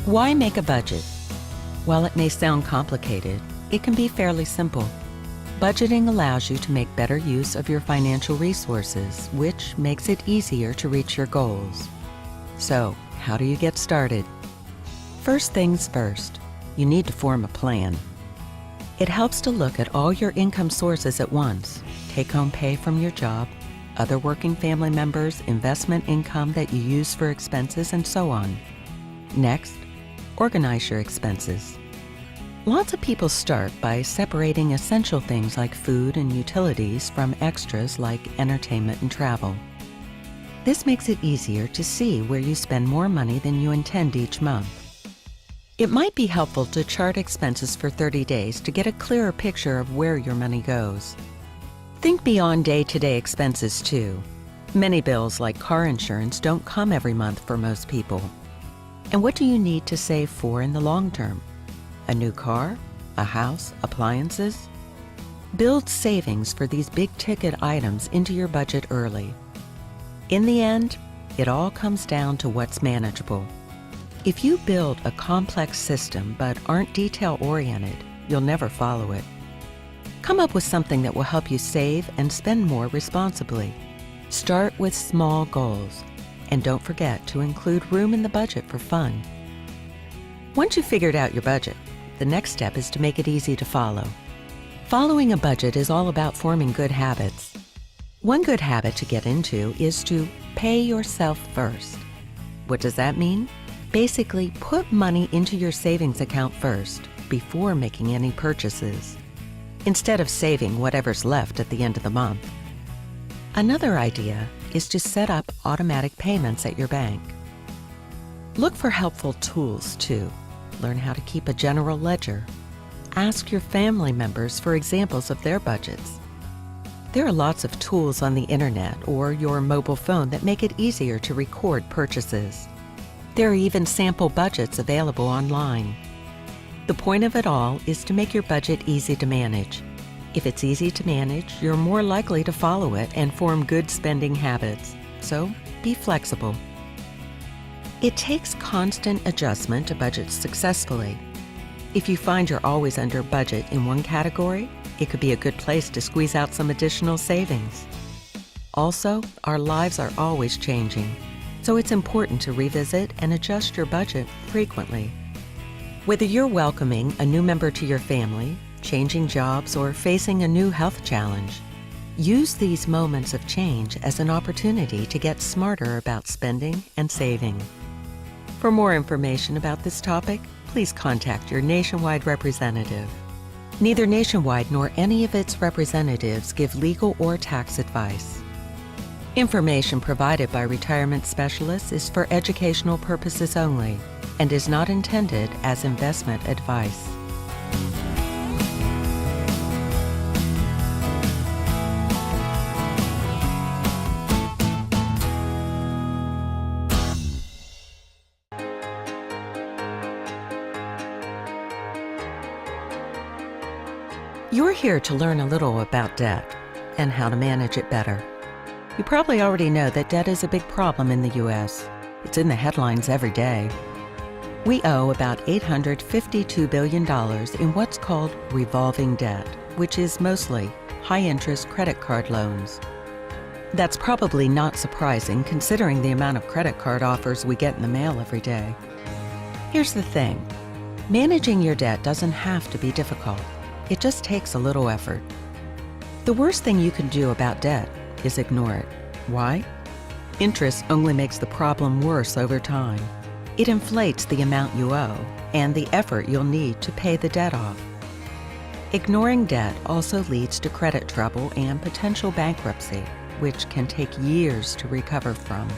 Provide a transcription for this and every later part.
Why make a budget? While it may sound complicated, it can be fairly simple. Budgeting allows you to make better use of your financial resources, which makes it easier to reach your goals. So, how do you get started? First things first, you need to form a plan. It helps to look at all your income sources at once: take-home pay from your job, other working family members, investment income that you use for expenses, and so on. Next, organize your expenses. Lots of people start by separating essential things like food and utilities from extras like entertainment and travel. This makes it easier to see where you spend more money than you intend each month. It might be helpful to chart expenses for 30 days to get a clearer picture of where your money goes. Think beyond day-to-day expenses too. Many bills like car insurance don't come every month for most people. And what do you need to save for in the long term? A new car? A house? Appliances? Build savings for these big-ticket items into your budget early. In the end, it all comes down to what's manageable. If you build a complex system but aren't detail-oriented, you'll never follow it. Come up with something that will help you save and spend more responsibly. Start with small goals, and don't forget to include room in the budget for fun. Once you've figured out your budget, the next step is to make it easy to follow. Following a budget is all about forming good habits. One good habit to get into is to pay yourself first. What does that mean? Basically, put money into your savings account first before making any purchases, instead of saving whatever's left at the end of the month. Another idea is to set up automatic payments at your bank. Look for helpful tools too. Learn how to keep a general ledger. Ask your family members for examples of their budgets. There are lots of tools on the internet or your mobile phone that make it easier to record purchases. There are even sample budgets available online. The point of it all is to make your budget easy to manage. If it's easy to manage, you're more likely to follow it and form good spending habits. So, be flexible. It takes constant adjustment to budget successfully. If you find you're always under budget in one category, it could be a good place to squeeze out some additional savings. Also, our lives are always changing, so it's important to revisit and adjust your budget frequently. Whether you're welcoming a new member to your family, changing jobs, or facing a new health challenge, use these moments of change as an opportunity to get smarter about spending and saving. For more information about this topic, please contact your Nationwide representative. Neither Nationwide nor any of its representatives give legal or tax advice. Information provided by retirement specialists is for educational purposes only and is not intended as investment advice. You're here to learn a little about debt and how to manage it better. You probably already know that debt is a big problem in the U.S. It's in the headlines every day. We owe about $852 billion in what's called revolving debt, which is mostly high-interest credit card loans. That's probably not surprising considering the amount of credit card offers we get in the mail every day. Here's the thing. Managing your debt doesn't have to be difficult. It just takes a little effort. The worst thing you can do about debt is ignore it. Why? Interest only makes the problem worse over time. It inflates the amount you owe and the effort you'll need to pay the debt off. Ignoring debt also leads to credit trouble and potential bankruptcy, which can take years to recover from.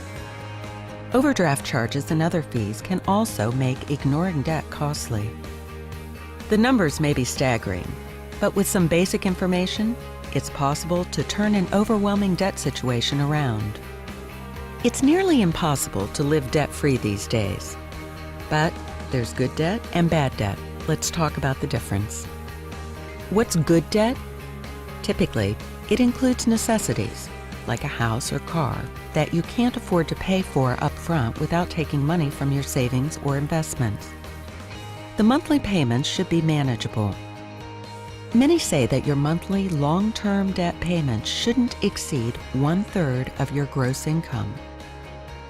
Overdraft charges and other fees can also make ignoring debt costly. The numbers may be staggering, but with some basic information, it's possible to turn an overwhelming debt situation around. It's nearly impossible to live debt-free these days. But there's good debt and bad debt. Let's talk about the difference. What's good debt? Typically, it includes necessities, like a house or car, that you can't afford to pay for up front without taking money from your savings or investments. The monthly payments should be manageable. Many say that your monthly long-term debt payments shouldn't exceed 1/3 of your gross income.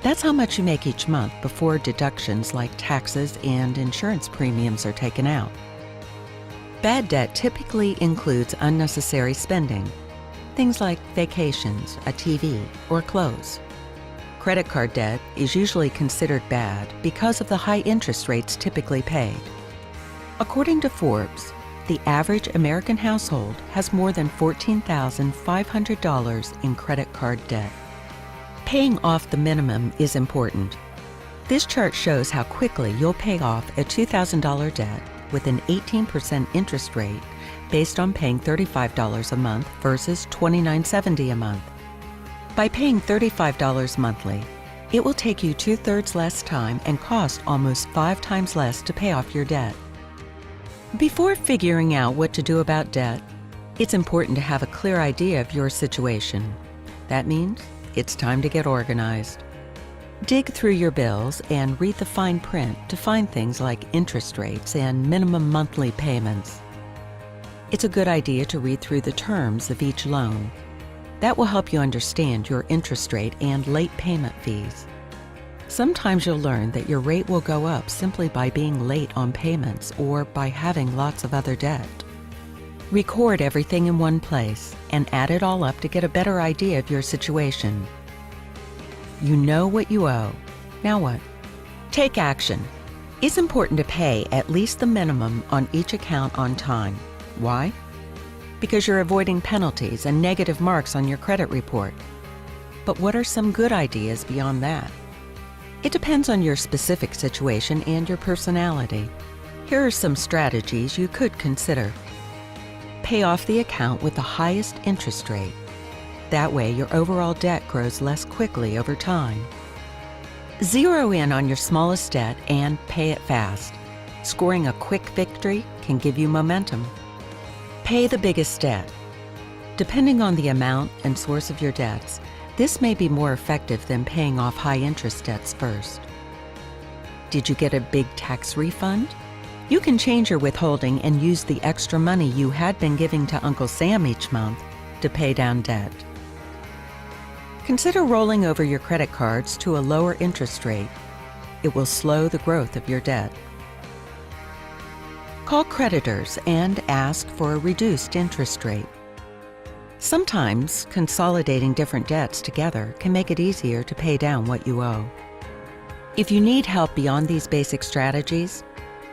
That's how much you make each month before deductions like taxes and insurance premiums are taken out. Bad debt typically includes unnecessary spending, things like vacations, a TV, or clothes. Credit card debt is usually considered bad because of the high interest rates typically paid. According to Forbes, the average American household has more than $14,500 in credit card debt. Paying off the minimum is important. This chart shows how quickly you'll pay off a $2,000 debt with an 18% interest rate based on paying $35 a month versus $29.70 a month. By paying $35 monthly, it will take you 2/3 less time and cost almost 5 times less to pay off your debt. Before figuring out what to do about debt, it's important to have a clear idea of your situation. That means it's time to get organized. Dig through your bills and read the fine print to find things like interest rates and minimum monthly payments. It's a good idea to read through the terms of each loan. That will help you understand your interest rate and late payment fees. Sometimes you'll learn that your rate will go up simply by being late on payments or by having lots of other debt. Record everything in one place and add it all up to get a better idea of your situation. You know what you owe. Now what? Take action. It's important to pay at least the minimum on each account on time. Why? Because you're avoiding penalties and negative marks on your credit report. But what are some good ideas beyond that? It depends on your specific situation and your personality. Here are some strategies you could consider. Pay off the account with the highest interest rate. That way, your overall debt grows less quickly over time. Zero in on your smallest debt and pay it fast. Scoring a quick victory can give you momentum. Pay the biggest debt. Depending on the amount and source of your debts, this may be more effective than paying off high-interest debts first. Did you get a big tax refund? You can change your withholding and use the extra money you had been giving to Uncle Sam each month to pay down debt. Consider rolling over your credit cards to a lower interest rate. It will slow the growth of your debt. Call creditors and ask for a reduced interest rate. Sometimes consolidating different debts together can make it easier to pay down what you owe. If you need help beyond these basic strategies,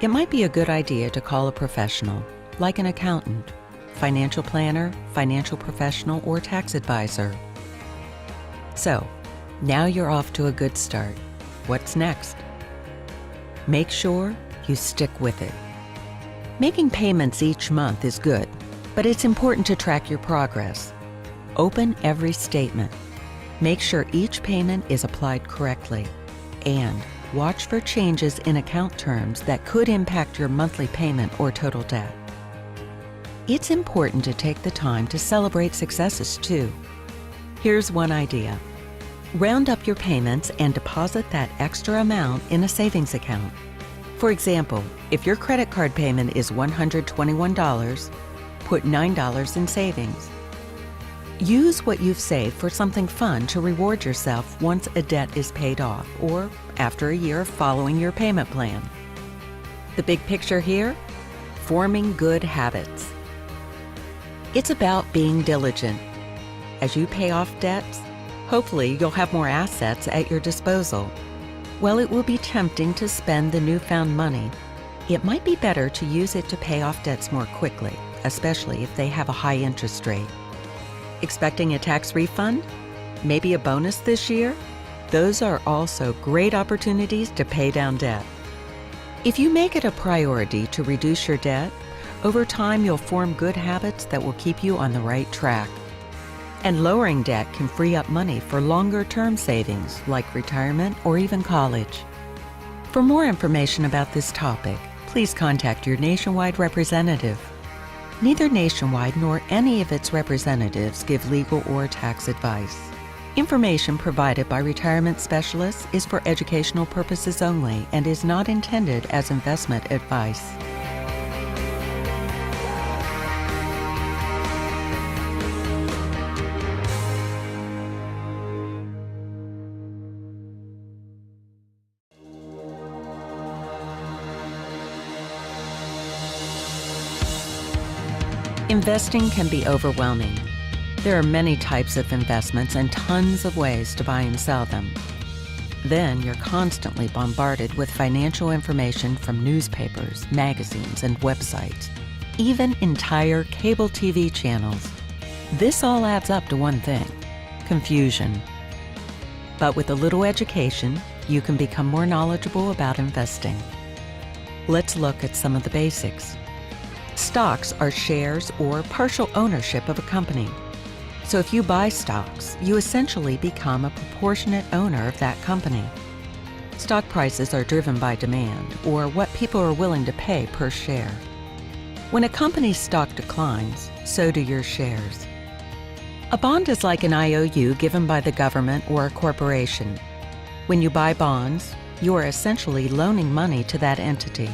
it might be a good idea to call a professional, like an accountant, financial planner, financial professional, or tax advisor. So, now you're off to a good start. What's next? Make sure you stick with it. Making payments each month is good, but it's important to track your progress. Open every statement. Make sure each payment is applied correctly. And watch for changes in account terms that could impact your monthly payment or total debt. It's important to take the time to celebrate successes too. Here's one idea. Round up your payments and deposit that extra amount in a savings account. For example, if your credit card payment is $121, put $9 in savings. Use what you've saved for something fun to reward yourself once a debt is paid off or after a year of following your payment plan. The big picture here? Forming good habits. It's about being diligent. As you pay off debts, hopefully you'll have more assets at your disposal. While it will be tempting to spend the newfound money, it might be better to use it to pay off debts more quickly, especially if they have a high interest rate. Expecting a tax refund? Maybe a bonus this year? Those are also great opportunities to pay down debt. If you make it a priority to reduce your debt, over time you'll form good habits that will keep you on the right track. And lowering debt can free up money for longer-term savings like retirement or even college. For more information about this topic, please contact your Nationwide representative. Neither Nationwide nor any of its representatives give legal or tax advice. Information provided by retirement specialists is for educational purposes only and is not intended as investment advice. Investing can be overwhelming. There are many types of investments and tons of ways to buy and sell them. Then you're constantly bombarded with financial information from newspapers, magazines, and websites, even entire cable TV channels. This all adds up to one thing: confusion. But with a little education, you can become more knowledgeable about investing. Let's look at some of the basics. Stocks are shares or partial ownership of a company. So if you buy stocks, you essentially become a proportionate owner of that company. Stock prices are driven by demand, or what people are willing to pay per share. When a company's stock declines, so do your shares. A bond is like an IOU given by the government or a corporation. When you buy bonds, you are essentially loaning money to that entity.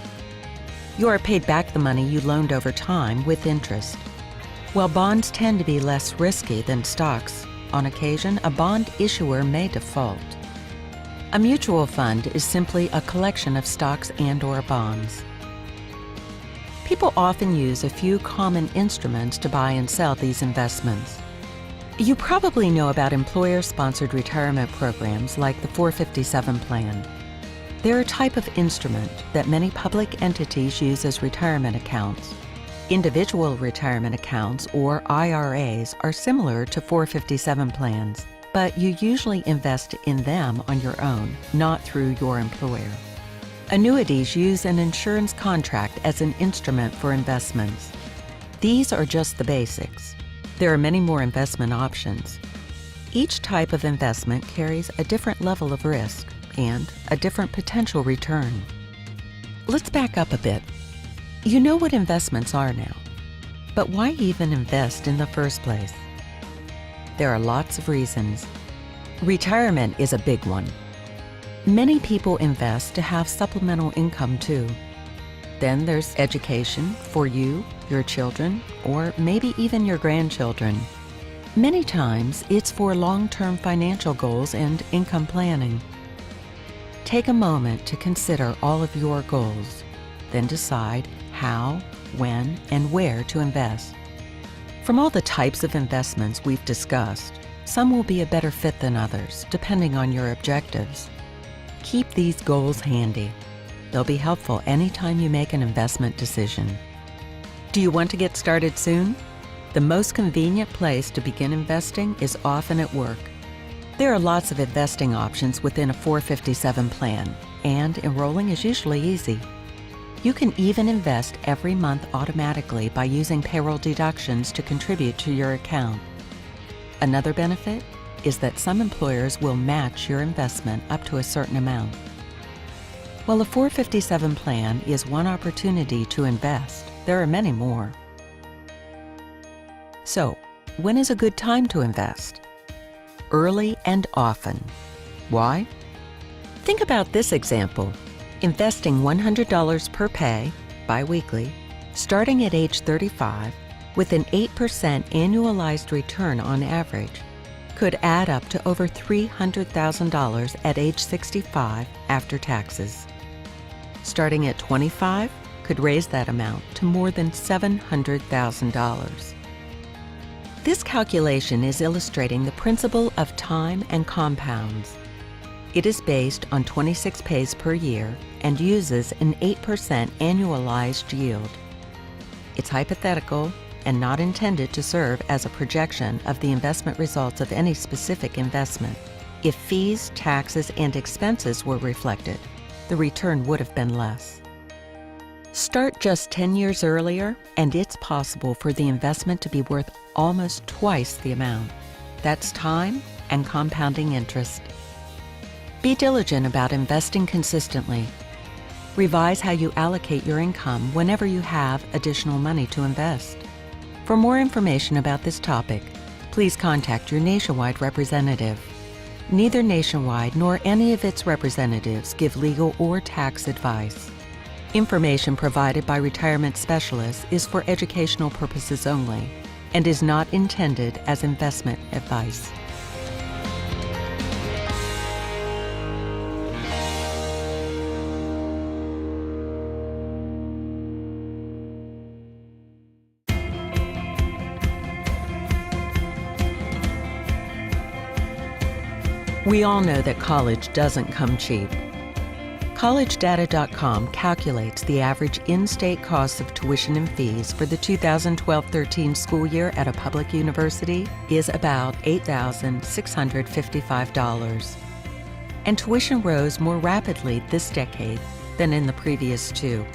You are paid back the money you loaned over time with interest. While bonds tend to be less risky than stocks, on occasion a bond issuer may default. A mutual fund is simply a collection of stocks and/or bonds. People often use a few common instruments to buy and sell these investments. You probably know about employer-sponsored retirement programs like the 457 plan. They're a type of instrument that many public entities use as retirement accounts. Individual retirement accounts, or IRAs, are similar to 457 plans, but you usually invest in them on your own, not through your employer. Annuities use an insurance contract as an instrument for investments. These are just the basics. There are many more investment options. Each type of investment carries a different level of risk and a different potential return. Let's back up a bit. You know what investments are now, but why even invest in the first place? There are lots of reasons. Retirement is a big one. Many people invest to have supplemental income too. Then there's education for you, your children, or maybe even your grandchildren. Many times it's for long-term financial goals and income planning. Take a moment to consider all of your goals, then decide how, when, and where to invest. From all the types of investments we've discussed, some will be a better fit than others, depending on your objectives. Keep these goals handy. They'll be helpful anytime you make an investment decision. Do you want to get started soon? The most convenient place to begin investing is often at work. There are lots of investing options within a 457 plan, and enrolling is usually easy. You can even invest every month automatically by using payroll deductions to contribute to your account. Another benefit is that some employers will match your investment up to a certain amount. While a 457 plan is one opportunity to invest, there are many more. So, when is a good time to invest? Early and often. Why? Think about this example. Investing $100 per pay, biweekly, starting at age 35, with an 8% annualized return on average, could add up to over $300,000 at age 65 after taxes. Starting at 25 could raise that amount to more than $700,000. This calculation is illustrating the principle of time and compounds. It is based on 26 pays per year and uses an 8% annualized yield. It's hypothetical and not intended to serve as a projection of the investment results of any specific investment. If fees, taxes, and expenses were reflected, the return would have been less. Start just 10 years earlier, and it's possible for the investment to be worth almost twice the amount. That's time and compounding interest. Be diligent about investing consistently. Revise how you allocate your income whenever you have additional money to invest. For more information about this topic, please contact your Nationwide representative. Neither Nationwide nor any of its representatives give legal or tax advice. Information provided by retirement specialists is for educational purposes only and is not intended as investment advice. We all know that college doesn't come cheap. CollegeData.com calculates the average in-state cost of tuition and fees for the 2012-13 school year at a public university is about $8,655. And tuition rose more rapidly this decade than in the previous two.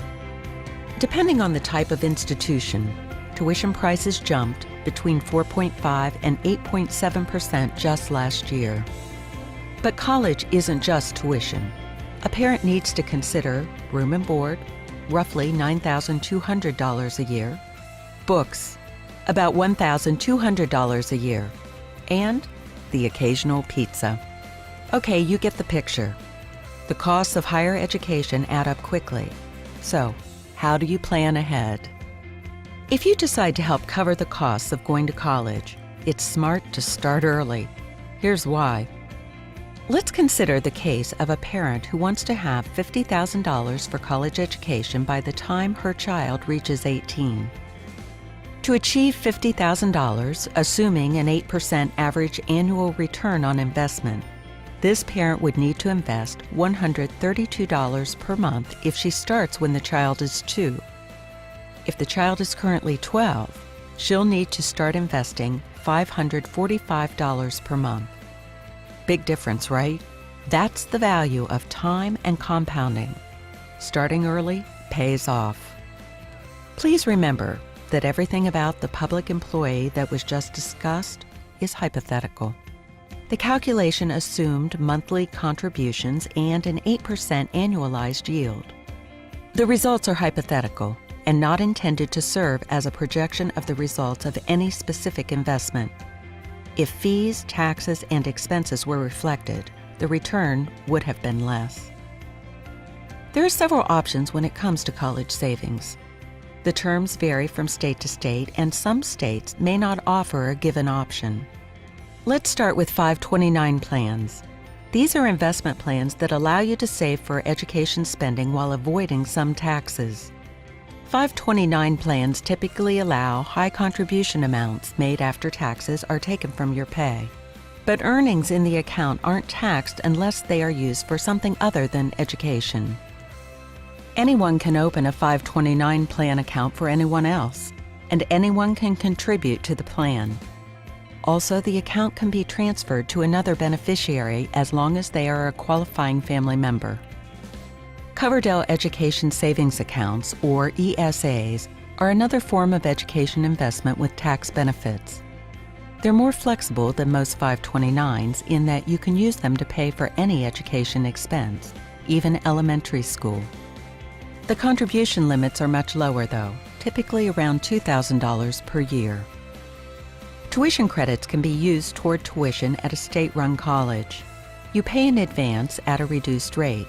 Depending on the type of institution, tuition prices jumped between 4.5% and 8.7% just last year. But college isn't just tuition. A parent needs to consider room and board, roughly $9,200 a year, books, about $1,200 a year, and the occasional pizza. Okay, you get the picture. The costs of higher education add up quickly. So, how do you plan ahead? If you decide to help cover the costs of going to college, it's smart to start early. Here's why. Let's consider the case of a parent who wants to have $50,000 for college education by the time her child reaches 18. To achieve $50,000, assuming an 8% average annual return on investment, this parent would need to invest $132 per month if she starts when the child is 2. If the child is currently 12, she'll need to start investing $545 per month. Big difference, right? That's the value of time and compounding. Starting early pays off. Please remember that everything about the public employee that was just discussed is hypothetical. The calculation assumed monthly contributions and an 8% annualized yield. The results are hypothetical and not intended to serve as a projection of the results of any specific investment. If fees, taxes, and expenses were reflected, the return would have been less. There are several options when it comes to college savings. The terms vary from state to state, and some states may not offer a given option. Let's start with 529 plans. These are investment plans that allow you to save for education spending while avoiding some taxes. 529 plans typically allow high contribution amounts made after taxes are taken from your pay. But earnings in the account aren't taxed unless they are used for something other than education. Anyone can open a 529 plan account for anyone else, and anyone can contribute to the plan. Also, the account can be transferred to another beneficiary as long as they are a qualifying family member. Coverdell Education Savings Accounts, or ESAs, are another form of education investment with tax benefits. They're more flexible than most 529s in that you can use them to pay for any education expense, even elementary school. The contribution limits are much lower though, typically around $2,000 per year. Tuition credits can be used toward tuition at a state-run college. You pay in advance at a reduced rate.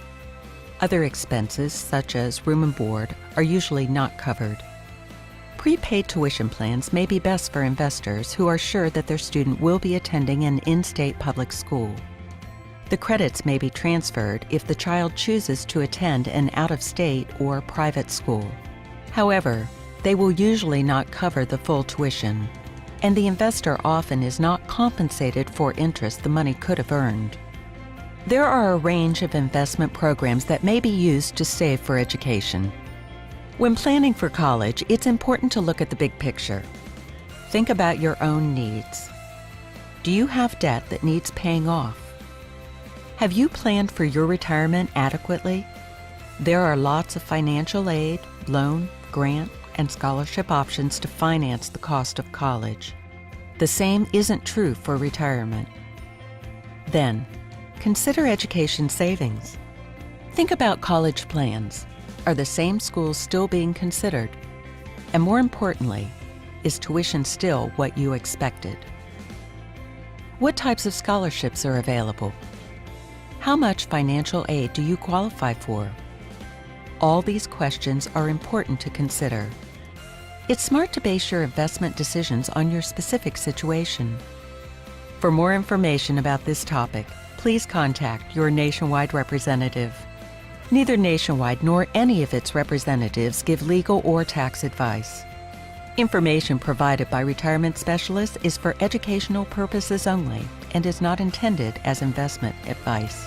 Other expenses, such as room and board, are usually not covered. Prepaid tuition plans may be best for investors who are sure that their student will be attending an in-state public school. The credits may be transferred if the child chooses to attend an out-of-state or private school. However, they will usually not cover the full tuition, and the investor often is not compensated for interest the money could have earned. There are a range of investment programs that may be used to save for education. When planning for college, it's important to look at the big picture. Think about your own needs. Do you have debt that needs paying off? Have you planned for your retirement adequately? There are lots of financial aid, loan, grant, and scholarship options to finance the cost of college. The same isn't true for retirement. Then, consider education savings. Think about college plans. Are the same schools still being considered? And more importantly, is tuition still what you expected? What types of scholarships are available? How much financial aid do you qualify for? All these questions are important to consider. It's smart to base your investment decisions on your specific situation. For more information about this topic, please contact your Nationwide representative. Neither Nationwide nor any of its representatives give legal or tax advice. Information provided by retirement specialists is for educational purposes only and is not intended as investment advice.